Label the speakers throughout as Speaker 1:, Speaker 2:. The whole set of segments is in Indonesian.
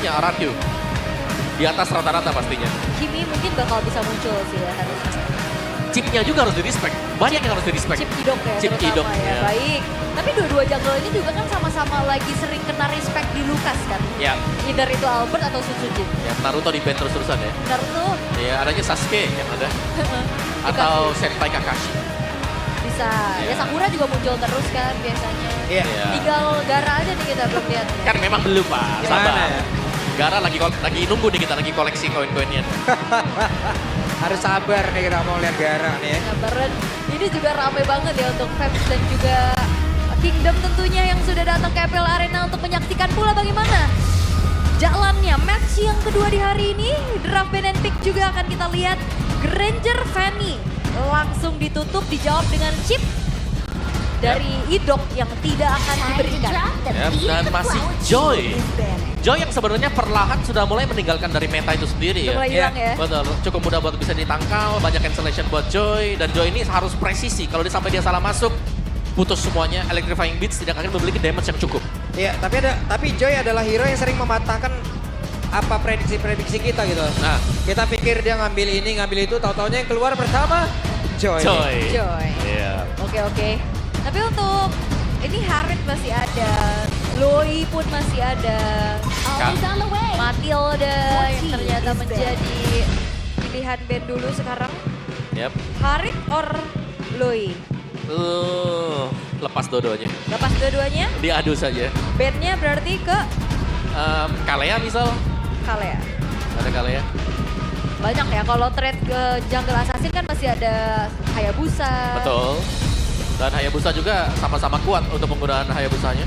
Speaker 1: banyaknya RRQ. Di atas rata-rata pastinya.
Speaker 2: Kimi mungkin bakal bisa muncul sih ya harusnya.
Speaker 1: Chipnya juga harus di-respect. Banyak yang harus di-respect.
Speaker 2: Chip Idok ya
Speaker 1: Chip
Speaker 2: terutama
Speaker 1: Idok,
Speaker 2: ya.
Speaker 1: ya.
Speaker 2: Baik. Tapi dua-dua jungle ini juga kan sama-sama lagi sering kena respect di Lucas kan.
Speaker 1: Ya,
Speaker 2: Either itu Albert atau Sutsujin.
Speaker 1: ya Naruto di ban terus-terusan ya.
Speaker 2: Naruto
Speaker 1: Ya, adanya Sasuke yang ada. Atau Senpai Kakashi.
Speaker 2: bisa. Ya
Speaker 1: Ya.
Speaker 2: Sakura juga muncul terus kan biasanya.
Speaker 3: Iya.
Speaker 1: Ya.
Speaker 2: Tinggal Gara aja nih kita belum lihat.
Speaker 1: Kan memang belum Pak,
Speaker 3: Gimana
Speaker 1: sabar.
Speaker 3: ya?
Speaker 1: Gara lagi nunggu nih kita lagi koleksi koin-koinnya.
Speaker 3: Harus sabar nih kita mau lihat Gara nih ya.
Speaker 2: Gambaran ini juga rame banget ya untuk fans dan juga Kingdom tentunya yang sudah datang ke FPL Arena untuk menyaksikan pula bagaimana jalannya match yang kedua di hari ini. Draft ban and pick juga akan kita lihat. Granger Fanny langsung ditutup, dijawab dengan chip dari Idok yang tidak akan diberikan.
Speaker 1: Ya, dan masih Joy. Joy yang sebenarnya perlahan sudah mulai meninggalkan dari meta itu sendiri
Speaker 2: Udah
Speaker 1: ya.
Speaker 2: mulai hilang ya.
Speaker 1: Betul, cukup mudah buat bisa ditangkal, banyak cancellation buat Joy. Dan Joy ini harus presisi, kalau sampai dia salah masuk, putus semuanya, Electrifying Beats tidak akan memiliki damage yang cukup.
Speaker 3: Iya, tapi Joy adalah hero yang sering mematahkan apa prediksi-prediksi kita gitu.
Speaker 1: Nah,
Speaker 3: Kita pikir dia ngambil ini, ngambil itu, tahu-taunya yang keluar pertama Joy.
Speaker 1: Joy.
Speaker 2: Joy.
Speaker 1: Iya.
Speaker 2: Oke. Tapi untuk ini Harit masih ada, Loi pun masih ada, Matilda yang ternyata menjadi pilihan band dulu sekarang.
Speaker 1: Yep.
Speaker 2: Harit or Loi?
Speaker 1: Lepas dua-duanya.
Speaker 2: Lepas dua-duanya,
Speaker 1: Diadu saja.
Speaker 2: bandnya berarti ke
Speaker 1: Kalea misal.
Speaker 2: Kalea.
Speaker 1: Ada Kalea.
Speaker 2: Banyak ya, kalau trade ke Jungle Assassin kan masih ada Hayabusa.
Speaker 1: Betul. Dan Hayabusa juga sama-sama kuat untuk penggunaan Hayabusanya.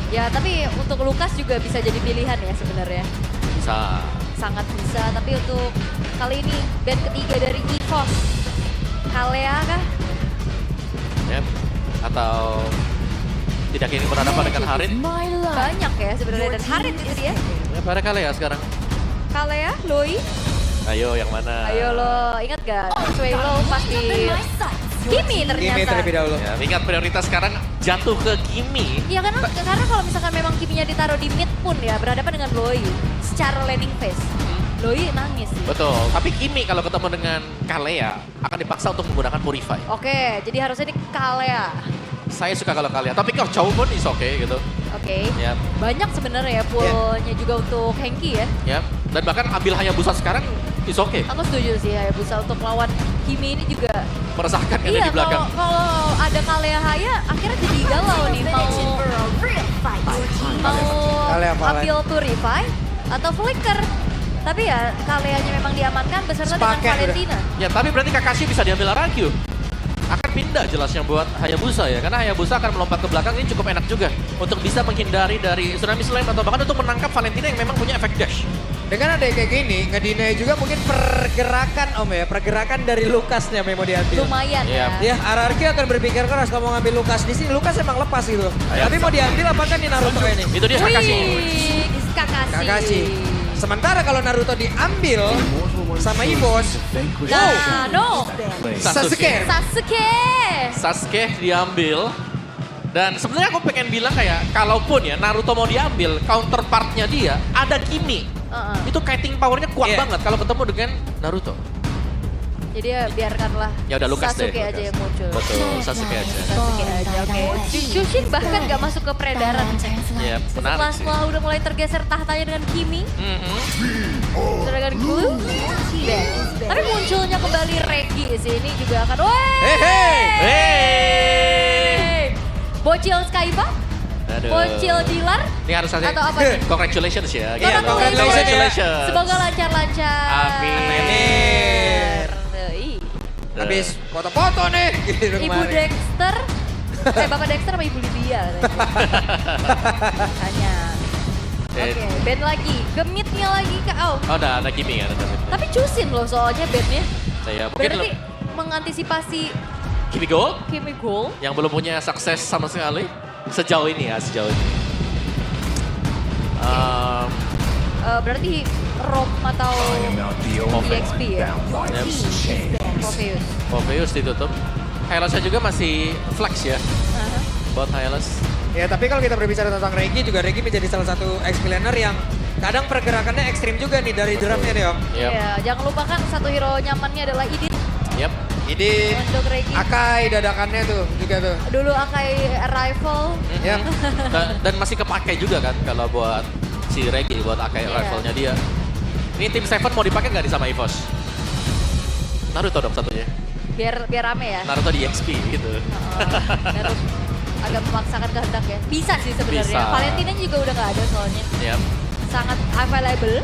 Speaker 2: Ya, tapi untuk Lucas juga bisa jadi pilihan ya sebenarnya.
Speaker 1: Bisa.
Speaker 2: Sangat bisa, tapi untuk kali ini band ketiga dari EVOS. Kalea kah?
Speaker 1: Yep. Atau tidak ingin berhadapan dengan Harit.
Speaker 2: Banyak ya sebenarnya, dan Harit itu dia.
Speaker 1: Ya, pada Kalea sekarang.
Speaker 2: Kalea, Loi,
Speaker 1: Ayo yang mana?
Speaker 2: ayo lo, ingat gak? Suelo pasti Kimi ternyata.
Speaker 3: Kimi terlebih dahulu.
Speaker 1: Ya, ingat prioritas sekarang jatuh ke Kimi.
Speaker 2: Ya karena kalau misalkan memang Kiminya ditaruh di mid pun ya berhadapan dengan Loi secara laning phase. Loi nangis sih.
Speaker 1: Betul. Tapi Kimi kalau ketemu dengan Kalea akan dipaksa untuk menggunakan Purify.
Speaker 2: Oke, jadi harusnya ini Kalea.
Speaker 1: Saya suka kalau Kalea. Tapi kalau cowok pun is okay gitu.
Speaker 2: Oke.
Speaker 1: Ya.
Speaker 2: Banyak sebenarnya ya poolnya juga untuk Hengki ya.
Speaker 1: Ya. Dan bahkan ambil Hayabusa sekarang is okay.
Speaker 2: Aku setuju sih Hayabusa untuk lawan Kimi ini juga.
Speaker 1: Meresahkan kan
Speaker 2: Iya,
Speaker 1: di belakang.
Speaker 2: kalau ada Kalea Haya akhirnya jadi galau nih mau
Speaker 3: Kalea Valen.
Speaker 2: ambil Purify atau Flicker. Tapi ya Kaleanya memang diamankan beserta dengan
Speaker 3: Sepaket udah.
Speaker 2: Valentina.
Speaker 1: Ya, tapi berarti Kakashi bisa diambil RRQ. Akan pindah jelasnya buat Hayabusa ya. Karena Hayabusa akan melompat ke belakang ini cukup enak juga. Untuk bisa menghindari dari Tsunami Slam atau bahkan untuk menangkap Valentina yang memang punya efek dash.
Speaker 3: Dengan ada kayak gini, ngedinai juga mungkin pergerakan pergerakan dari Lucasnya yang mau diambil.
Speaker 2: Lumayan
Speaker 1: Iya.
Speaker 2: ya.
Speaker 3: Ya, RRQ akan berpikir keras kalau mau ngambil Lucas di sini. Lucas emang lepas gitu.
Speaker 1: Ayo.
Speaker 3: Tapi mau diambil apakah nih Naruto ini?
Speaker 1: Itu dia Kakashi.
Speaker 2: Wih, Kakashi.
Speaker 3: Kakashi. Sementara kalau Naruto diambil sama EVOS,
Speaker 2: Nah, no.
Speaker 3: Sasuke.
Speaker 2: Sasuke.
Speaker 1: Diambil. Dan sebenarnya aku pengen bilang kayak, kalaupun ya Naruto mau diambil, counterpartnya dia ada Kimi. Itu kiting powernya kuat
Speaker 3: Iya.
Speaker 1: banget kalau ketemu dengan Naruto.
Speaker 2: Jadi ya biarkanlah
Speaker 1: Ya udah Lucas deh.
Speaker 2: Sasuke aja yang muncul.
Speaker 1: Betul, Sasuke aja.
Speaker 2: Sasuke aja, oke. Jushin bahkan gak masuk ke peredaran.
Speaker 1: Ya, menarik sih.
Speaker 2: Setelah udah mulai tergeser tahtanya dengan Kimi, dengan Glue, tapi munculnya kembali Regi sih, ini juga akan,
Speaker 1: Hey!
Speaker 2: Bocil Skypa,
Speaker 1: Aduh.
Speaker 2: Bocil Dilar,
Speaker 1: Ini harus saja.
Speaker 2: atau apa nih?
Speaker 1: Congratulations ya.
Speaker 3: Iya, congratulations.
Speaker 2: Semoga lancar-lancar.
Speaker 1: Amin.
Speaker 2: Ih.
Speaker 3: Habis foto-foto nih. Gitu
Speaker 2: Ibu
Speaker 3: kemarin.
Speaker 2: Dexter, Bapak Dexter sama Ibu Lydia. Hanya. Oke, band lagi. Gemitnya lagi Kak. Oh,
Speaker 1: Oh, ada Kimi kan.
Speaker 2: tapi cusin loh soalnya bandnya.
Speaker 1: Saya mungkin
Speaker 2: Berarti mengantisipasi
Speaker 1: Kimi Gold
Speaker 2: Kimi Gold.
Speaker 1: yang belum punya sukses sama sekali sejauh ini ya, sejauh ini.
Speaker 2: Berarti Rom atau EXP ya? Morpheus.
Speaker 1: Morpheus ditutup. Hylasnya juga masih flex ya, buat Hylas.
Speaker 3: Ya, tapi kalau kita berbicara tentang Regi juga Regi menjadi salah satu ex-player yang Kadang pergerakannya ekstrim juga nih dari drumnya nih Om.
Speaker 1: Yap.
Speaker 2: Iya, jangan lupakan satu hero nyamannya adalah Idit
Speaker 1: Yap.
Speaker 3: Ini
Speaker 2: untuk Regi.
Speaker 3: Akai dadakannya tuh juga tuh.
Speaker 2: Dulu Akai Arrival.
Speaker 3: Yap.
Speaker 1: Dan masih kepakai juga kan kalau buat si Regi, buat Akai
Speaker 2: Iya.
Speaker 1: rivalnya dia. Ini tim Seven mau dipakai nggak di sama EVOS? Naruto dong satunya.
Speaker 2: Biar rame ya.
Speaker 1: Naruto di XP gitu.
Speaker 2: Harus agak memaksakan kehendak ya. Bisa sih sebenarnya.
Speaker 1: Bisa.
Speaker 2: Valentina juga udah nggak ada soalnya.
Speaker 1: Yap.
Speaker 2: Sangat available.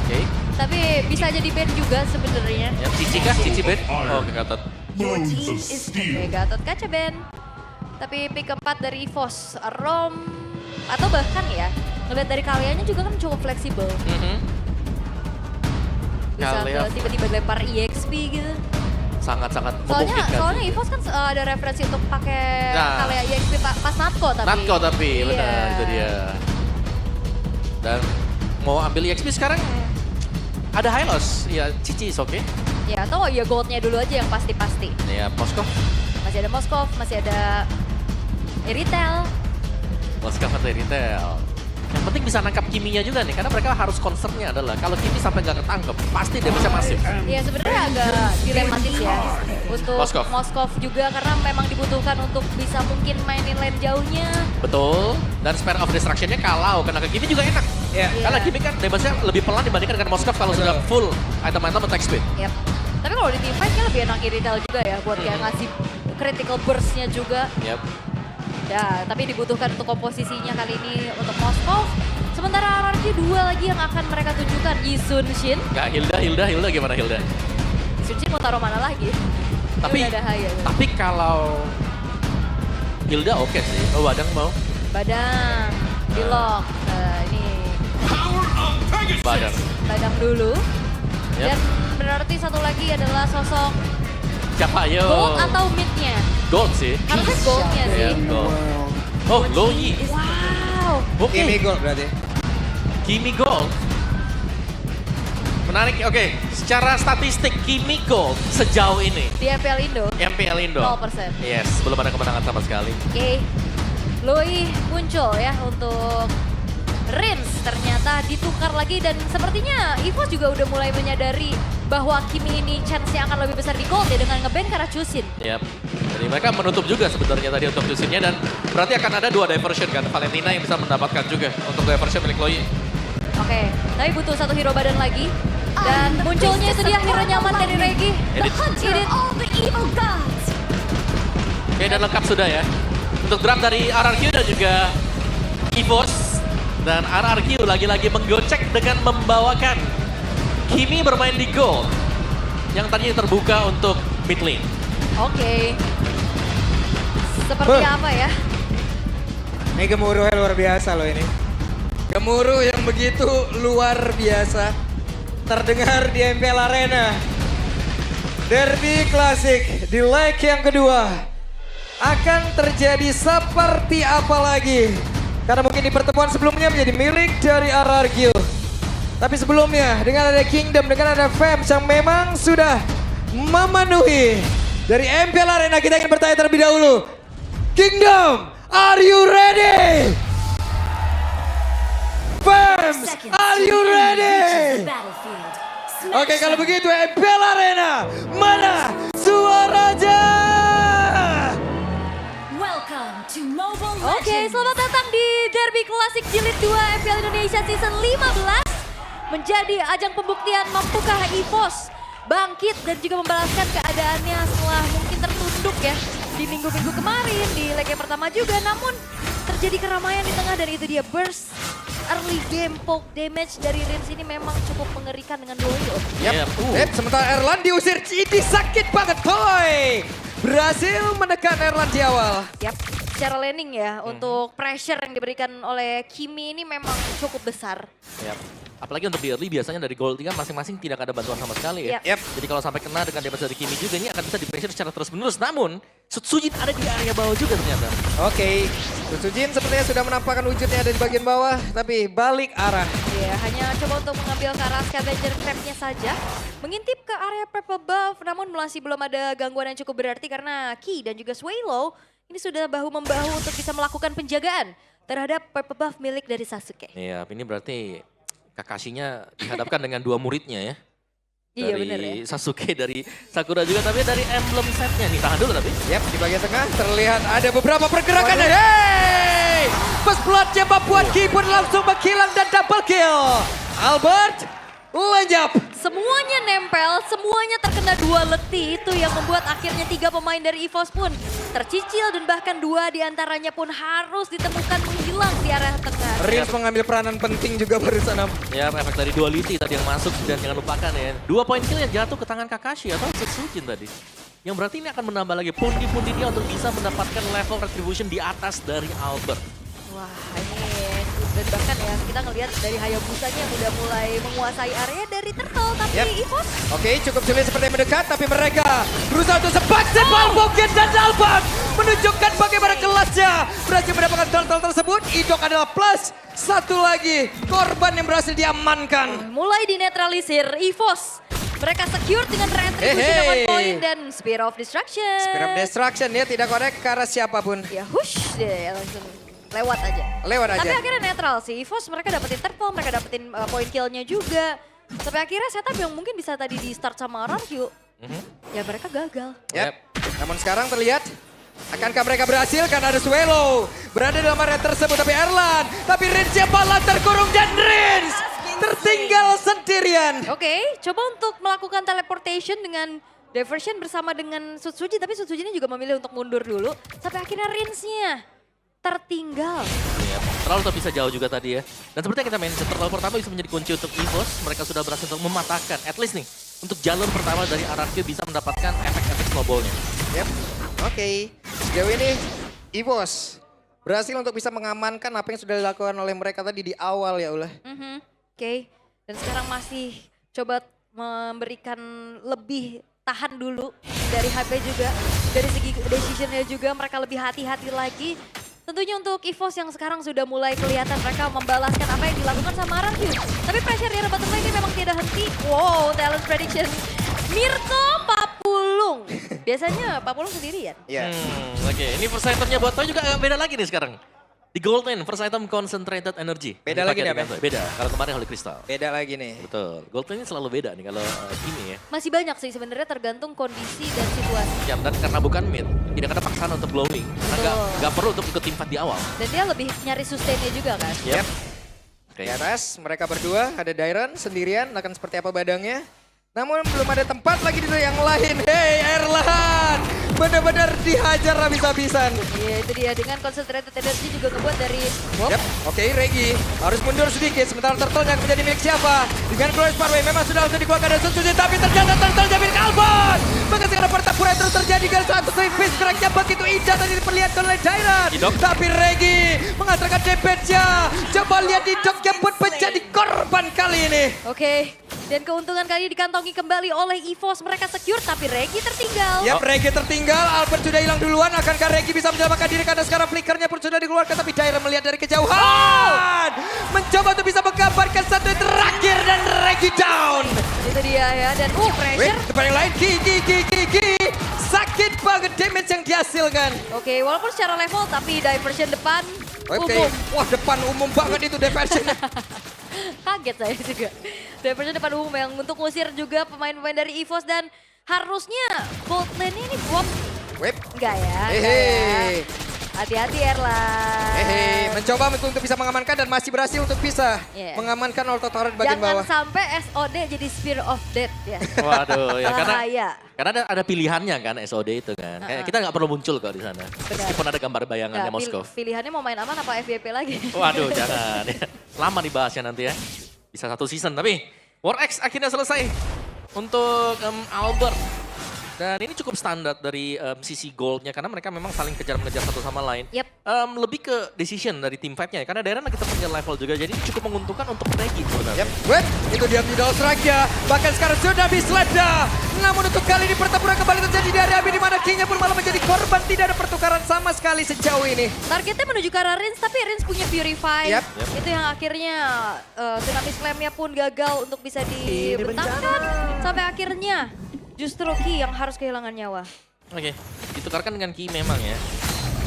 Speaker 1: Oke.
Speaker 2: Tapi bisa jadi band juga sebenarnya.
Speaker 1: Yap. Cici kah? Cici band? Oh, Gatot.
Speaker 2: Oke, Gatot Kaca band. Tapi pick keempat dari EVOS, Rom, atau bahkan ya, ngeliat dari kaliannya juga kan cukup fleksibel. Bisa
Speaker 1: Kalia
Speaker 2: ke tiba-tiba lempar EXP gitu.
Speaker 1: sangat-sangat
Speaker 2: Soalnya
Speaker 1: memungkinkan.
Speaker 2: EVOS kan ada referensi untuk pakai
Speaker 1: Nah.
Speaker 2: Kalia EXP pas Natco tapi.
Speaker 1: Natco tapi,
Speaker 2: Iya.
Speaker 1: benar itu dia. Dan mau ambil EXP sekarang ada Hylos, ya Cici is oke.
Speaker 2: Ya atau ya goldnya dulu aja yang pasti-pasti.
Speaker 1: Ya Moskov,
Speaker 2: Masih ada Moskov, masih ada Eritel.
Speaker 1: Moskov atau Retail. Yang penting bisa nangkap Kiminya juga nih, karena mereka harus concernnya adalah kalau Kimi sampai nggak ketangkep, pasti dia bisa masif.
Speaker 2: Ya sebenarnya agak dilematis ya untuk
Speaker 1: Moskov.
Speaker 2: Moskov juga karena memang dibutuhkan untuk bisa mungkin mainin lane jauhnya.
Speaker 1: Betul, dan spare of destruction-nya kalau kena ke Kimi juga enak.
Speaker 3: Iya.
Speaker 1: Karena Kimi kan damage-nya lebih pelan dibandingkan dengan Moskov kalau sudah full item-item attack speed.
Speaker 2: Yap. Tapi kalau di teamfight kan lebih enak Iritel juga ya buat kayak ngasih critical burst-nya juga.
Speaker 1: Yap.
Speaker 2: Ya, tapi dibutuhkan untuk komposisinya kali ini untuk Moskov. Sementara RRQ dua lagi yang akan mereka tunjukkan, Yisun Shin.
Speaker 1: Nggak, Hilda gimana Hilda?
Speaker 2: Yisun Shin mau taruh mana lagi?
Speaker 1: Tapi,
Speaker 2: Ini udah ada Haya.
Speaker 1: tapi kalau Hilda oke sih. Oh, Badang mau?
Speaker 2: Badang, di lock. Nah, ini
Speaker 1: Badang.
Speaker 2: Badang dulu.
Speaker 1: Yap.
Speaker 2: Dan berarti satu lagi adalah sosok
Speaker 1: Siapa ayo?
Speaker 2: gold atau mid-nya.
Speaker 1: Gold sih.
Speaker 2: Harusnya gold-nya
Speaker 1: Iya,
Speaker 2: sih.
Speaker 1: gold. Oh, Loyi.
Speaker 2: Wow.
Speaker 1: Oke.
Speaker 3: Kimi Gold berarti.
Speaker 1: Kimi Gold. Menarik, oke. Secara statistik, Kimi Gold sejauh ini.
Speaker 2: Di FPL Indo.
Speaker 1: MPL Indo.
Speaker 2: 0%.
Speaker 1: Yes, belum ada kemenangan sama sekali.
Speaker 2: Oke, Loi muncul ya untuk Rins ternyata ditukar lagi dan sepertinya EVOS juga udah mulai menyadari bahwa Kimi ini chance-nya akan lebih besar di gold ya dengan nge-ban karena Chusin.
Speaker 1: Yap. Jadi mereka menutup juga sebenarnya tadi untuk Lucinnya dan berarti akan ada 2 diversion kan. Valentina yang bisa mendapatkan juga untuk diversion milik Loi.
Speaker 2: Oke, tapi butuh satu hero badan lagi. Dan munculnya itu dia hero nyaman dari Regi.
Speaker 1: Edit.
Speaker 2: Edit.
Speaker 1: Oke, dan lengkap sudah ya. Untuk draft dari RRQ dan juga EVOS. Dan RRQ lagi-lagi menggocek dengan membawakan Kimi bermain di gold. Yang tadinya terbuka untuk mid lane.
Speaker 2: Oke. Seperti
Speaker 3: Huh.
Speaker 2: apa ya?
Speaker 3: Ini gemuruhnya luar biasa loh ini. Gemuruh yang begitu luar biasa. Terdengar di MPL Arena. Derby klasik di leg yang kedua. Akan terjadi seperti apa lagi? Karena mungkin di pertemuan sebelumnya menjadi milik dari RRQ. Tapi sebelumnya dengan ada Kingdom, dengan ada Fams yang memang sudah memenuhi. Dari MPL Arena kita ingin bertanya terlebih dahulu. Kingdom, are you ready? Fams, are you ready? Oke, kalau begitu MPL Arena, mana suaranya?
Speaker 2: Oke, selamat datang di Derby Klasik Jilid 2 MPL Indonesia Season 15. Menjadi ajang pembuktian mampukah EVOS bangkit dan juga membalaskan keadaannya setelah mungkin tertunduk ya di minggu-minggu kemarin, di leg yang pertama juga. Namun terjadi keramaian di tengah dan itu dia burst early game poke damage dari Rins ini memang cukup mengerikan dengan Loi.
Speaker 1: Yap.
Speaker 3: Sementara Erlan diusir, ini sakit banget boy. Berhasil menekan Erlan di awal.
Speaker 2: Yap, secara laning ya untuk pressure yang diberikan oleh Kimi ini memang cukup besar.
Speaker 1: Yap. Apalagi untuk di early biasanya dari gold 3 masing-masing tidak ada bantuan sama sekali ya.
Speaker 2: Yap.
Speaker 1: Jadi kalau sampai kena dengan damage dari Kimi juga ini akan bisa di-pressure secara terus-menerus. Namun, Sutsujin ada di area bawah juga ternyata.
Speaker 3: Oke, Sutsujin sepertinya sudah menampakkan wujudnya ada di bagian bawah, tapi balik arah.
Speaker 2: Ya, hanya coba untuk mengambil ke arah scavenger trap-nya saja. Mengintip ke area purple buff, namun masih belum ada gangguan yang cukup berarti karena Ki dan juga Swallow ini sudah bahu-membahu untuk bisa melakukan penjagaan terhadap purple buff milik dari Sasuke.
Speaker 1: Iya, ini berarti Kakashinya dihadapkan dengan dua muridnya ya.
Speaker 2: Iya
Speaker 1: Dari
Speaker 2: bener ya.
Speaker 1: Sasuke, dari Sakura juga, tapi dari emblem setnya nih. Tahan dulu tapi.
Speaker 3: Yap, di bagian tengah terlihat ada beberapa pergerakan. Hey! First blood jebak buat Ki pun langsung menghilang dan double kill. Albert lenyap.
Speaker 2: Semuanya nempel, semuanya terkena dua letih. Itu yang membuat akhirnya 3 pemain dari EVOS pun tercicil. Dan bahkan 2 diantaranya pun harus ditemukan menghilang di area tengah.
Speaker 3: Rins mengambil peranan penting juga barusan.
Speaker 1: Ya, efek dari duality tadi yang masuk, dan jangan lupakan ya. 2 poin kill yang jatuh ke tangan Kakashi atau Setsujin tadi. Yang berarti ini akan menambah lagi pundi-pundi dia untuk bisa mendapatkan level retribution di atas dari Albert.
Speaker 2: Wah ini, dan bahkan ya kita ngelihat dari Hayabusanya yang udah mulai menguasai area dari Turtle. Tapi
Speaker 3: Yep.
Speaker 2: EVOS
Speaker 3: Oke, cukup sulit seperti mendekat, tapi mereka berusaha untuk sebagai Balbogen dan Albert menunjukkan bagaimana kelasnya. Berhasil mendapatkan turtle tersebut, Idok adalah plus 1 lagi korban yang berhasil diamankan.
Speaker 2: mulai dinetralisir. EVOS mereka secure dengan retribution
Speaker 3: Hey.
Speaker 2: 1 poin dan Spear of Destruction.
Speaker 3: Spear of Destruction dia tidak connect ke arah siapapun.
Speaker 2: Ya hush deh langsung lewat aja.
Speaker 3: Lewat
Speaker 2: Tapi
Speaker 3: aja.
Speaker 2: akhirnya netral sih. EVOS mereka dapetin turtle, mereka dapetin poin killnya juga. Sampai akhirnya setup yang mungkin bisa tadi di start sama Rankyu. Ya mereka gagal.
Speaker 3: Yep. Namun sekarang terlihat, akankah mereka berhasil? Karena ada Swallow berada dalam area tersebut. Tapi Erlan, tapi Rins yang malah terkurung dan Rins tertinggal sendirian.
Speaker 2: Oke, coba untuk melakukan teleportation dengan diversion bersama dengan Sutsuji. Tapi Sutsuji ini juga memilih untuk mundur dulu. Sampai akhirnya Rinsnya tertinggal.
Speaker 1: Ya, terlalu tak bisa jauh juga tadi ya. Dan seperti yang kita main, turtle pertama bisa menjadi kunci untuk EVOS. Mereka sudah berhasil untuk mematahkan, at least nih, untuk jalur pertama dari RRQ bisa mendapatkan efek-efek snowballnya.
Speaker 3: Yep. Oke. Sejauh ini EVOS berhasil untuk bisa mengamankan apa yang sudah dilakukan oleh mereka tadi di awal ya ulah.
Speaker 2: Oke, dan sekarang masih coba memberikan lebih tahan dulu dari HP juga. Dari segi decisionnya juga mereka lebih hati-hati lagi. Tentunya untuk EVOS yang sekarang sudah mulai kelihatan mereka membalaskan apa yang dilakukan sama Rankyu. Tapi pressure di bottom lane ini memang tidak henti. Wow, talent prediction. Mirko Papulung. Biasanya Papulung sendirian.
Speaker 3: Iya.
Speaker 1: Oke, ini first itemnya buat Toy juga agak beda lagi nih sekarang. Di Gold Lane, first item Concentrated Energy.
Speaker 3: Beda
Speaker 1: Dipakai
Speaker 3: lagi nih,
Speaker 1: dengan
Speaker 3: Ben?
Speaker 1: Toy. Beda, kalau kemarin Holy Crystal.
Speaker 3: Beda lagi nih.
Speaker 1: Betul, Gold Lane ini selalu beda nih kalau ini ya.
Speaker 2: Masih banyak sih sebenarnya tergantung kondisi dan situasi.
Speaker 1: Ya, dan karena bukan mid, tidak ada paksaan untuk glowing. Karena
Speaker 2: Betul.
Speaker 1: nggak perlu untuk ikut tim fight di awal.
Speaker 2: Dan dia lebih nyari sustainnya juga kan.
Speaker 1: Yep. Oke.
Speaker 3: Di atas mereka berdua, ada Dairon sendirian, akan seperti apa badangnya. Namun belum ada tempat lagi di yang lain. Hey Erlan, benar-benar dihajar habis-habisan.
Speaker 2: Iya itu dia, dengan concentrated energy juga ngebuat dari
Speaker 3: Yep. Oke, Regi harus mundur sedikit. Sementara turtle yang menjadi milik siapa? Dengan Glorious Parway memang sudah langsung dikeluarkan dari Setsujin. Tapi ternyata turtle milik Albert. Maka sekarang pertempuran terus terjadi. Dengan satu swing geraknya begitu indah tadi diperlihatkan oleh Dairon.
Speaker 1: Idok.
Speaker 3: Tapi Regi mengatakan damage-nya. Coba lihat Idok yang pun menjadi korban kali ini.
Speaker 2: Oke, dan keuntungan kali ini dikantongi kembali oleh EVOS. Mereka secure tapi Regi tertinggal.
Speaker 3: Yap, Regi tertinggal. Albert sudah hilang duluan. Akankah Regi bisa menyelamatkan diri karena sekarang flickernya pun sudah dikeluarkan. Tapi Dairon melihat dari kejauhan. Mencoba untuk bisa menggambarkan satu yang terakhir dan Regi down.
Speaker 2: Itu dia ya, dan
Speaker 3: Wait,
Speaker 2: pressure.
Speaker 3: depan yang lain. Ki. Sakit banget damage yang dihasilkan.
Speaker 2: Oke, walaupun secara level tapi diversion depan
Speaker 3: Oke,
Speaker 2: umum.
Speaker 3: wah depan umum banget itu diversion.
Speaker 2: Kaget saya juga. Diversion depan umum yang untuk ngusir juga pemain-pemain dari EVOS. Dan harusnya gold lane ini bomb.
Speaker 3: Wait,
Speaker 2: Enggak ya, enggak ya.
Speaker 3: hehe.
Speaker 2: Hati-hati Erlan.
Speaker 3: Hehe, mencoba untuk bisa mengamankan dan masih berhasil untuk bisa
Speaker 2: Iya.
Speaker 3: mengamankan auto turret bagian
Speaker 2: Jangan
Speaker 3: bawah.
Speaker 2: sampai SOD jadi Spear of Death ya.
Speaker 1: Waduh, ya
Speaker 2: Bahaya.
Speaker 1: karena ada pilihannya kan SOD itu kan. Kayak kita nggak perlu muncul kok di sana. Meskipun ada gambar bayangannya
Speaker 2: Nggak,
Speaker 1: Moskov.
Speaker 2: Pilihannya mau main aman apa FVP lagi?
Speaker 1: Waduh, jangan. Lama dibahasnya nanti ya. Bisa 1 season, tapi War X akhirnya selesai untuk Albert. Dan ini cukup standar dari sisi goldnya, karena mereka memang saling kejar-mengejar satu sama lain.
Speaker 2: Yep.
Speaker 1: Lebih ke decision dari tim fight-nya, karena Dairon lagi tertinggal level juga, jadi cukup menguntungkan untuk Regi sebenarnya.
Speaker 3: Yap, wait, itu dia middle strike-nya. Bahkan sekarang sudah diseleda. Namun untuk kali ini pertempuran kembali terjadi di area di mana King-nya pun malah menjadi korban. Tidak ada pertukaran sama sekali sejauh ini.
Speaker 2: Targetnya menuju ke arah Rins, tapi Rins punya Purify.
Speaker 3: Yap.
Speaker 2: Itu yang akhirnya Tsunami Slam-nya pun gagal untuk bisa dibentangkan. Sampai akhirnya justru Ki yang harus kehilangan nyawa.
Speaker 1: Oke, ditukarkan dengan Ki memang ya.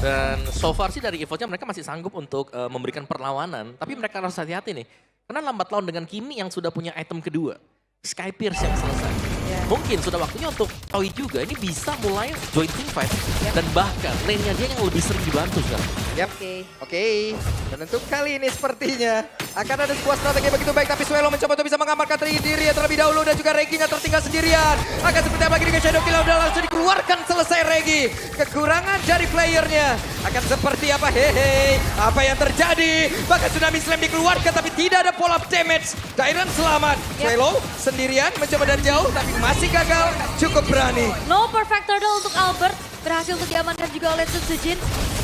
Speaker 1: Dan so far sih dari EVOS-nya mereka masih sanggup untuk memberikan perlawanan. Tapi mereka harus hati-hati nih. Karena lambat laun dengan Kimi yang sudah punya item kedua. Sky Pierce yang selesai.
Speaker 2: Ya.
Speaker 1: Mungkin sudah waktunya untuk Toy juga ini bisa mulai join teamfight.
Speaker 2: Yep.
Speaker 1: Dan bahkan lane-nya dia yang lebih sering dibantu sekarang.
Speaker 3: Yap.
Speaker 2: Oke.
Speaker 3: Oke, dan untuk kali ini sepertinya akan ada sebuah strategi begitu baik, tapi Suelo mencoba untuk bisa mengamankan diri terlebih dahulu dan juga Reginya tertinggal sendirian. Akan seperti apa lagi dengan Shadow Kill udah langsung dikeluarkan, selesai Regi. Kekurangan dari playernya akan seperti apa? Hehe, apa yang terjadi? Bahkan Tsunami Slam dikeluarkan tapi tidak ada follow up damage. Dairon selamat.
Speaker 2: Yep.
Speaker 3: Suelo sendirian mencoba dari jauh tapi masih gagal. Cukup berani.
Speaker 2: No perfect turtle untuk Albert. Berhasil untuk diamankan juga oleh Sun Sujin.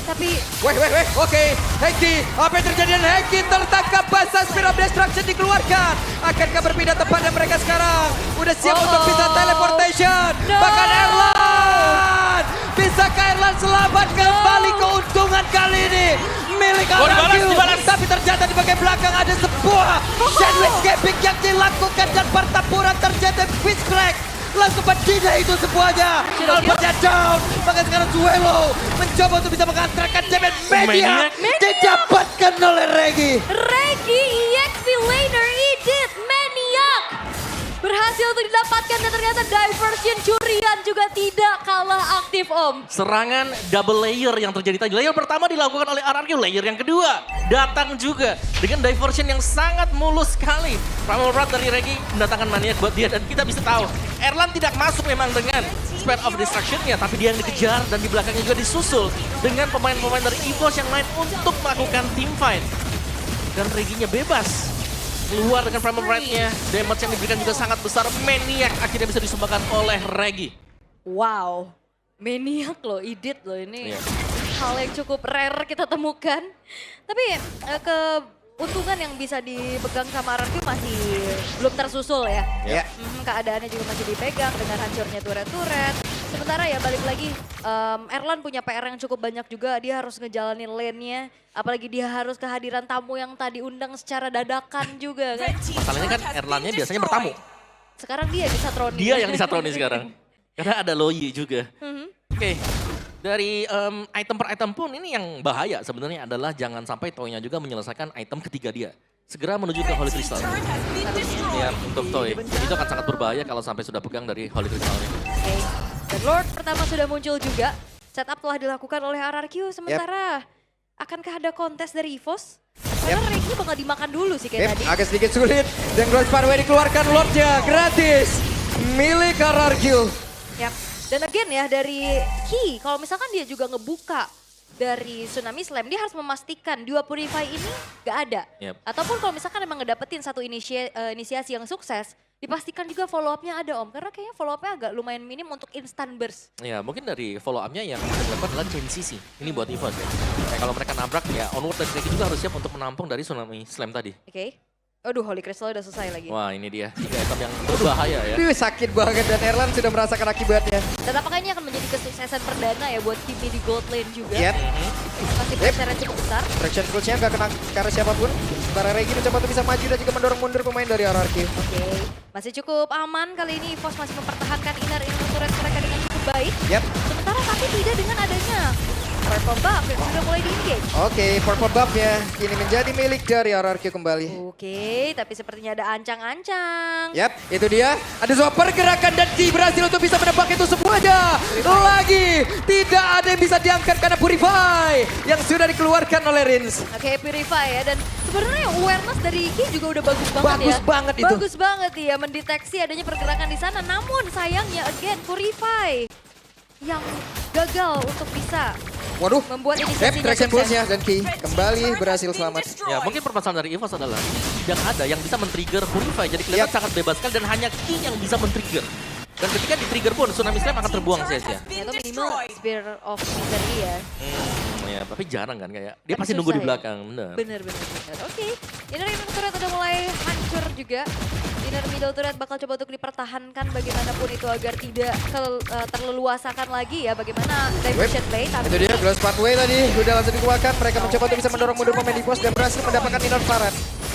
Speaker 2: Tapi
Speaker 3: Weh, oke. Heki, apa yang terjadi dengan Heki tertangkap basah, Spear of Destruction dikeluarkan. Akankah berpindah tempat dan mereka sekarang udah siap untuk bisa teleportation.
Speaker 2: No.
Speaker 3: Bahkan Erlan, bisakah Erlan selamat kembali keuntungan kali ini milik
Speaker 1: dibalas.
Speaker 3: Tapi ternyata di bagian belakang ada sebuah sandwich capping yang dilakukan dan pertempuran terjadi pitch crack. Langsung berdina itu semuanya. Albertnya down. Maka sekarang Suelo mencoba untuk bisa mengantarkan damage media. Didapatkan oleh Regi.
Speaker 2: Regi EXP laner Edith Maniac berhasil untuk didapatkan dan ternyata diversion curian juga tidak kalah aktif Om.
Speaker 1: Serangan double layer yang terjadi tadi. Layer pertama dilakukan oleh RRQ, layer yang kedua datang juga dengan diversion yang sangat mulus sekali. Primal Wrath dari Regi mendatangkan maniak buat dia dan kita bisa tahu Erlan tidak masuk memang dengan Spear of Destruction-nya, tapi dia yang dikejar dan di belakangnya juga disusul dengan pemain-pemain dari EVOS yang lain untuk melakukan team fight. Dan Reginya bebas. Keluar dengan Primal Wrath-nya, damage yang diberikan juga sangat besar. Maniac akhirnya bisa disumbangkan oleh Regi.
Speaker 2: Wow, Maniac loh, Edith loh ini.
Speaker 1: Iya.
Speaker 2: Hal yang cukup rare kita temukan. Tapi keuntungan yang bisa dipegang sama RRQ masih belum tersusul ya.
Speaker 3: Ya.
Speaker 2: Keadaannya juga masih dipegang dengan hancurnya turret-turret. Sementara ya balik lagi, Erlan punya PR yang cukup banyak juga. Dia harus ngejalanin lane-nya. Apalagi dia harus kehadiran tamu yang tadi undang secara dadakan juga kan.
Speaker 1: Masalahnya kan Erlannya biasanya bertamu.
Speaker 2: Sekarang dia disatroni.
Speaker 1: Dia yang disatroni sekarang. Karena ada Loyi juga. Oke, dari item per item pun ini yang bahaya sebenarnya adalah jangan sampai Toy-nya juga menyelesaikan item ketiga dia. Segera menuju ke Holy Crystal. Ya, untuk Toy. Itu akan sangat berbahaya kalau sampai sudah pegang dari Holy Crystal-nya.
Speaker 2: Oke. Dan Lord pertama sudah muncul juga. Setup telah dilakukan oleh RRQ. Sementara akankah ada kontes dari EVOS? Karena Regi bakal dimakan dulu sih kayak tadi.
Speaker 3: Agak sedikit sulit. Dan Growth Pathway dikeluarkan Lordnya gratis. Milik RRQ.
Speaker 2: Yap. Dan again ya dari Ki, kalau misalkan dia juga ngebuka dari Tsunami Slam, dia harus memastikan dua Purify ini gak ada.
Speaker 1: Yep.
Speaker 2: Ataupun kalau misalkan emang ngedapetin satu inisiasi yang sukses, dipastikan juga follow up-nya ada Om. Karena kayaknya follow up-nya agak lumayan minim untuk instant burst.
Speaker 1: Ya, mungkin dari follow up-nya yang dilakukan adalah chain CC. Ini buat EVOS ya. Kayak kalau mereka nabrak ya, Onward dan Regi juga harus siap untuk menampung dari Tsunami Slam tadi.
Speaker 2: Oke. Aduh, Holy Crystal udah selesai lagi.
Speaker 1: Wah, ini dia. 3 item yang berbahaya ya.
Speaker 3: Aduh, sakit banget dan Erlan sudah merasakan akibatnya.
Speaker 2: Dan apakah ini akan menjadi kesuksesan perdana ya buat Kimi di gold lane juga.
Speaker 3: Yep.
Speaker 2: Masih pressure-nya cukup besar.
Speaker 3: Traction Pulse-nya gak kena ke arah siapapun. Sementara Regi mencoba untuk bisa maju dan juga mendorong mundur pemain dari RRQ.
Speaker 2: Oke. Masih cukup aman kali ini. EVOS masih mempertahankan inner turret mereka dengan cukup baik.
Speaker 3: Yap.
Speaker 2: Sementara tapi tidak dengan adanya purple buff yang sudah mulai di-engage.
Speaker 3: Oke, purple buff-nya kini menjadi milik dari RRQ kembali.
Speaker 2: Oke, tapi sepertinya ada ancang-ancang.
Speaker 3: Yap, itu dia. Ada sebuah pergerakan dan Ki berhasil untuk bisa menebak itu semuanya. Lagi, tidak ada yang bisa diangkat karena Purify yang sudah dikeluarkan oleh Rins.
Speaker 2: Oke, Purify ya. Dan sebenarnya awareness dari Ki juga udah bagus banget ya.
Speaker 3: Bagus banget itu.
Speaker 2: Bagus banget ya, mendeteksi adanya pergerakan di sana. Namun sayangnya again, Purify yang gagal untuk bisa
Speaker 3: Waduh,
Speaker 2: membuat
Speaker 3: Yap,
Speaker 2: inisiasinya
Speaker 3: Traction
Speaker 2: sukses.
Speaker 3: Pulse-nya dan Ki kembali berhasil selamat.
Speaker 1: Ya, mungkin permasalahan dari EVOS adalah tidak ada yang bisa men-trigger Purify. Jadi kelihatan sangat bebas sekali dan hanya Ki yang bisa men-trigger. Dan ketika di-trigger pun Tsunami Slam akan terbuang sia-sia.
Speaker 2: Ya, itu minimal Spear of Victory ya.
Speaker 1: Ya, tapi jarang kan kayak. Dia
Speaker 2: Tapi
Speaker 1: pasti nunggu
Speaker 2: susah
Speaker 1: di
Speaker 2: ya.
Speaker 1: belakang, bener.
Speaker 2: Bener. Oke, inner turret udah mulai hancur juga. Inner middle turret bakal coba untuk dipertahankan bagaimanapun itu agar tidak terleluasakan lagi ya. Bagaimana diversion play. Tapi
Speaker 3: Itu dia, Glass Pathway tadi udah langsung dikeluarkan. Mereka mencoba untuk bisa mendorong mundur pemain EVOS dan berhasil mendapatkan inner turret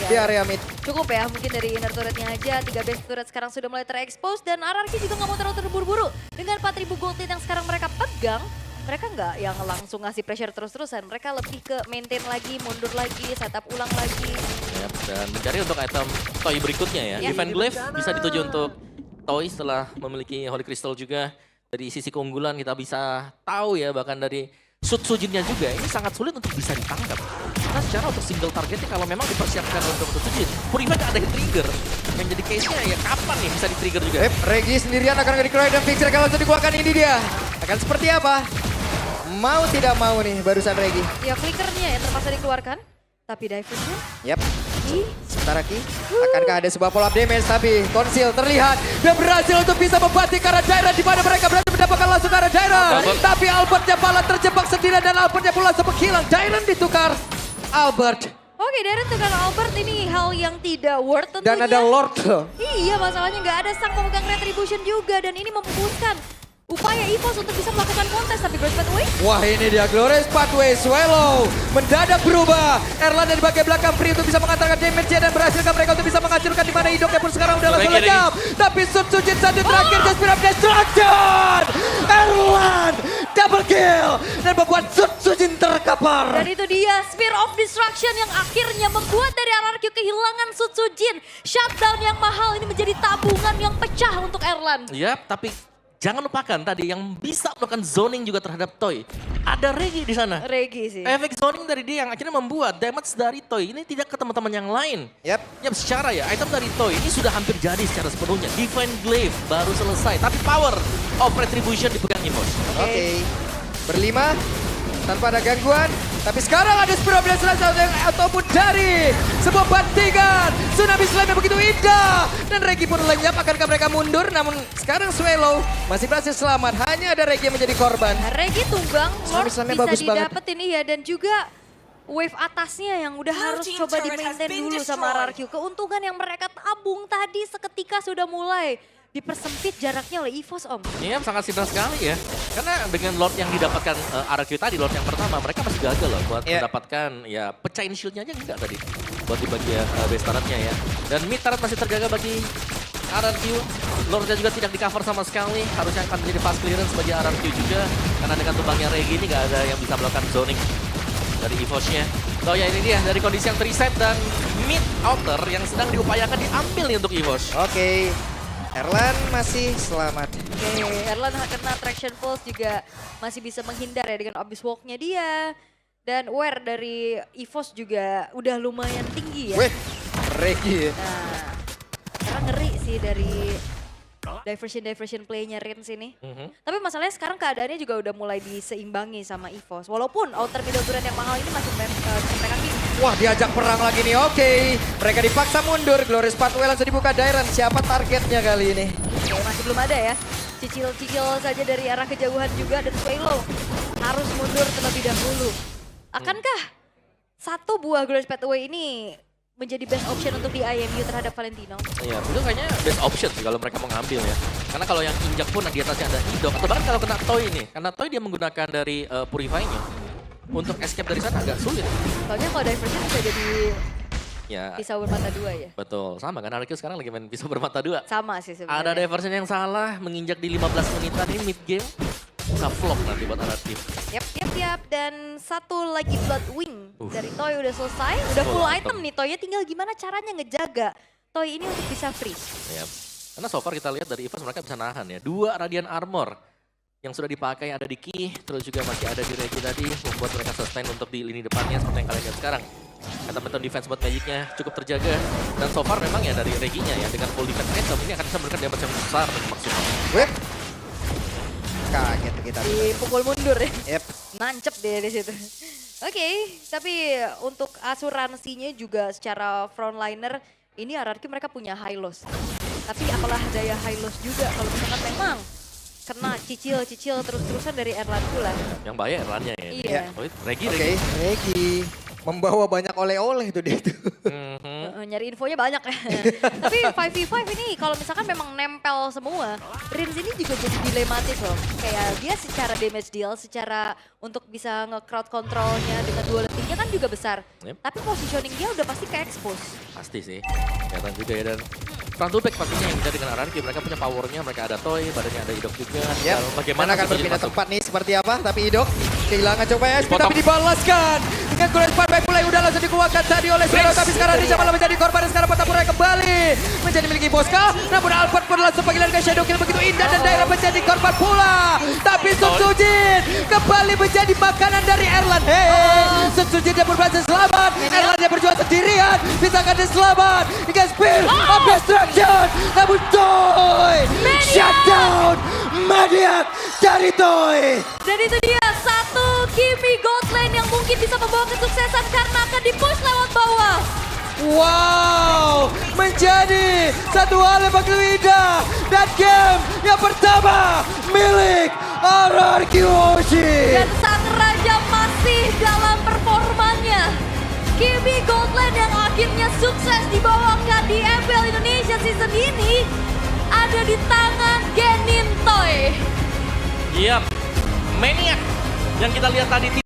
Speaker 3: di area mid.
Speaker 2: cukup ya, mungkin dari inner turretnya aja. 3 base turret sekarang sudah mulai terekspos dan RRQ juga nggak mau terlalu terburu-buru. Dengan 4.000 gold lead yang sekarang mereka pegang, mereka nggak yang langsung ngasih pressure terus-terusan. Mereka lebih ke maintain lagi, mundur lagi, setup ulang lagi.
Speaker 1: Yap, dan mencari untuk item Toy berikutnya ya.
Speaker 2: Ya.
Speaker 1: Divine Glaive bisa dituju untuk Toy setelah memiliki Holy Crystal juga. Dari sisi keunggulan kita bisa tahu ya, bahkan dari Sutsujinnya juga ini sangat sulit untuk bisa ditangkap. Karena secara untuk single targetnya kalau memang dipersiapkan untuk Sutsujin, Purify gak ada yang trigger. Yang jadi case-nya ya kapan nih bisa di-trigger juga.
Speaker 3: Regi sendirian akan dikeroyok dan Fixer kalau untuk dikeluarkan ini dia. Akan seperti apa? Mau tidak mau nih barusan Regi.
Speaker 2: Ya flickernya yang terpaksa dikeluarkan. Tapi diversnya
Speaker 3: Yap.
Speaker 2: di
Speaker 3: Sebentar lagi, akankah ada sebuah follow up damage tapi Konsil terlihat dan berhasil untuk bisa membanting ke arah Dairon di mana mereka berhasil mendapatkan langsung ke arah Dairon. Tapi Albertnya malah terjebak sendirian dan Albertnya pula sempat hilang. Dairon ditukar Albert.
Speaker 2: Oke, Dairon tukar Albert ini hal yang tidak worth tentunya.
Speaker 3: Dan ada Lord loh.
Speaker 2: Iya, masalahnya nggak ada sang pemegang Retribution juga dan ini memfokuskan upaya EVOS untuk bisa melakukan kontes tapi Glorious Pathway.
Speaker 3: Wah ini dia Glorious Pathway, Swallow mendadak berubah. Erlan dari bagian belakang free untuk bisa mengantarkan damage dan berhasilkan mereka untuk bisa menghancurkan di mana hidupnya pun sekarang udah langsung lenyap. Tapi Sutsujin satu terakhir dan Spear of Destruction. Erlan double kill dan membuat Sutsujin terkapar.
Speaker 2: Dan itu dia Spear of Destruction yang akhirnya membuat dari RRQ kehilangan Sutsujin. Shutdown yang mahal ini menjadi tabungan yang pecah untuk Erlan.
Speaker 1: Yap, tapi jangan lupakan tadi yang bisa melakukan zoning juga terhadap Toy. Ada Regi di sana.
Speaker 2: Regi sih.
Speaker 1: Efek zoning dari dia yang akhirnya membuat damage dari Toy ini tidak ke teman-teman yang lain.
Speaker 3: Yap.
Speaker 1: Yap, secara ya item dari Toy ini sudah hampir jadi secara sepenuhnya. Divine Glaive baru selesai, tapi power of Retribution dipegang EVOS.
Speaker 3: Oke. Berlima tanpa ada gangguan. Tapi sekarang ada Spear of Destruction ataupun dari sebuah bantingan. Tsunami Slam yang begitu indah. Dan Regi pun lenyap, akankah mereka mundur? Namun sekarang Swallow masih berhasil selamat. Hanya ada Regi yang menjadi korban.
Speaker 2: Regi tumbang, Lord
Speaker 3: Slamnya
Speaker 2: bisa
Speaker 3: bagus banget.
Speaker 2: didapetin iya dan juga wave atasnya yang udah harus coba di-maintain dulu sama RRQ. Keuntungan yang mereka tabung tadi seketika sudah mulai dipersempit jaraknya oleh EVOS Om.
Speaker 1: Iya, sangat simpel sekali ya. Karena dengan Lord yang didapatkan RRQ tadi, Lord yang pertama, mereka masih gagal loh buat mendapatkan ya pecahin shieldnya aja enggak tadi. Buat di bagian base turret-nya ya. Dan mid turret masih terjaga bagi RRQ. Lordnya juga tidak di cover sama sekali. Harusnya akan menjadi fast clearance bagi RRQ juga. Karena dengan tumbangnya Regi ini nggak ada yang bisa melakukan zoning dari EVOS-nya. So ya ini dia dari kondisi yang reset dan mid outer yang sedang diupayakan diambil nih untuk EVOS.
Speaker 3: Oke. Erlan masih selamat.
Speaker 2: Oke, Erlan kena traction pulse juga masih bisa menghindar ya dengan Abyss Walk-nya dia. Dan wear dari EVOS juga udah lumayan tinggi ya.
Speaker 3: Wih, Regi ya.
Speaker 2: Nah, karena ngeri sih dari diversion play-nya Rins ini. Tapi masalahnya sekarang keadaannya juga udah mulai diseimbangi sama EVOS. Walaupun outer middle turret yang mahal ini masih mereka keep.
Speaker 3: Wah diajak perang lagi nih, oke. Mereka dipaksa mundur, Glorious Pathway langsung dibuka Dairon. Siapa targetnya kali ini?
Speaker 2: Oke, masih belum ada ya. Cicil-cicil saja dari arah kejauhan juga dan Swallow harus mundur terlebih dahulu. Akankah satu buah Glorious Pathway ini menjadi best option untuk di IMU terhadap Valentino?
Speaker 1: Iya, itu kayaknya best option sih kalau mereka mau ngambil ya. Karena kalau yang injak pun di atasnya ada Hidok. Atau bahkan kalau kena Toy ini, karena Toy dia menggunakan dari Purify-nya. Untuk escape dari sana agak sulit.
Speaker 2: Soalnya kalau diversion bisa jadi
Speaker 1: Ya,
Speaker 2: pisau bermata dua ya.
Speaker 1: betul. Sama kan RRQ sekarang lagi main pisau bermata dua.
Speaker 2: Sama sih sebenarnya.
Speaker 1: Ada diversion yang salah, menginjak di 15 menitan ini mid game. Bisa flop nanti buat RRQ.
Speaker 2: Yap. Dan satu lagi Bloodwing dari Toy udah selesai. Udah full item nih Toynya, tinggal gimana caranya ngejaga Toy ini untuk bisa freeze.
Speaker 1: Yap. Karena so far kita lihat dari EVOS mereka bisa nahan ya. 2 Radiant Armor yang sudah dipakai ada di Ki, terus juga masih ada di Regi tadi. Membuat mereka sustain untuk di lini depannya seperti yang kalian lihat sekarang. Kata-kata defense buat Magicnya cukup terjaga. Dan so far memang ya dari Reginya ya dengan full defense item ini akan bisa memberikan damage yang besar dan maksimal.
Speaker 3: Wih. Kaget kita.
Speaker 2: Dipukul mundur ya.
Speaker 3: Yep.
Speaker 2: Nancep deh di situ. Oke, tapi untuk asuransinya juga secara frontliner ini RRQ mereka punya high loss. Tapi apalah daya high loss juga kalau misalkan memang kena cicil terus-terusan dari Erlan pula.
Speaker 1: Yang bahaya Erlannya ya.
Speaker 2: Iya.
Speaker 1: Oh, Regi.
Speaker 3: Oke, Regi. Membawa banyak oleh-oleh tuh dia tuh.
Speaker 2: Nyari infonya banyak ya. Tapi 5v5 ini kalau misalkan memang nempel semua, Rins ini juga jadi dilematis loh. Kayak dia secara damage deal, secara untuk bisa nge-crowd controlnya dengan duality-nya kan juga besar.
Speaker 1: Yep.
Speaker 2: Tapi positioning dia udah pasti ke-expose.
Speaker 1: Pasti sih. Kelihatan juga ya dan front to back pastinya yang bisa dengan RRQ. Mereka punya powernya, mereka ada Toy, badannya ada Hidok juga.
Speaker 3: Yep.
Speaker 1: Bagaimana
Speaker 3: akan
Speaker 1: Sutsujin
Speaker 3: berpindah
Speaker 1: masuk?
Speaker 3: tempat nih seperti apa? Tapi Hidok kehilangan coba SP
Speaker 1: Dipotong.
Speaker 3: tapi dibalaskan Nge-glorious fight mulai udah langsung dikeluarkan tadi oleh Zero. Tapi sekarang Rizal malah menjadi korban. Dan sekarang Patapura kembali menjadi miliki Bosca. Namun Alphard pun langsung panggilan ke Shadow Kill begitu indah. Dan Daerah menjadi korban pula. Tapi Sun Sujin kembali menjadi makanan dari Erlan. Sun Sujin dia pun berhasil selamat. Erlan dia berjuang sendirian. Bisakah dia selamat? Hingga Spear of Destruction. Namun Toy shutdown Maniac dari Toy.
Speaker 2: Dan itu dia satu Kimi Gold Lane yang mungkin bisa membawa kesuksesan karena akan di-push lewat bawah.
Speaker 3: Wow, menjadi satu hal yang begitu indah. Dan game yang pertama milik RRQ Oshi.
Speaker 2: Dan sang raja masih dalam performanya. Kimi Gold Lane yang akhirnya sukses dibawakan di MPL Indonesia season ini ada di tangan Genin Toy.
Speaker 1: Yap, Maniac yang kita lihat tadi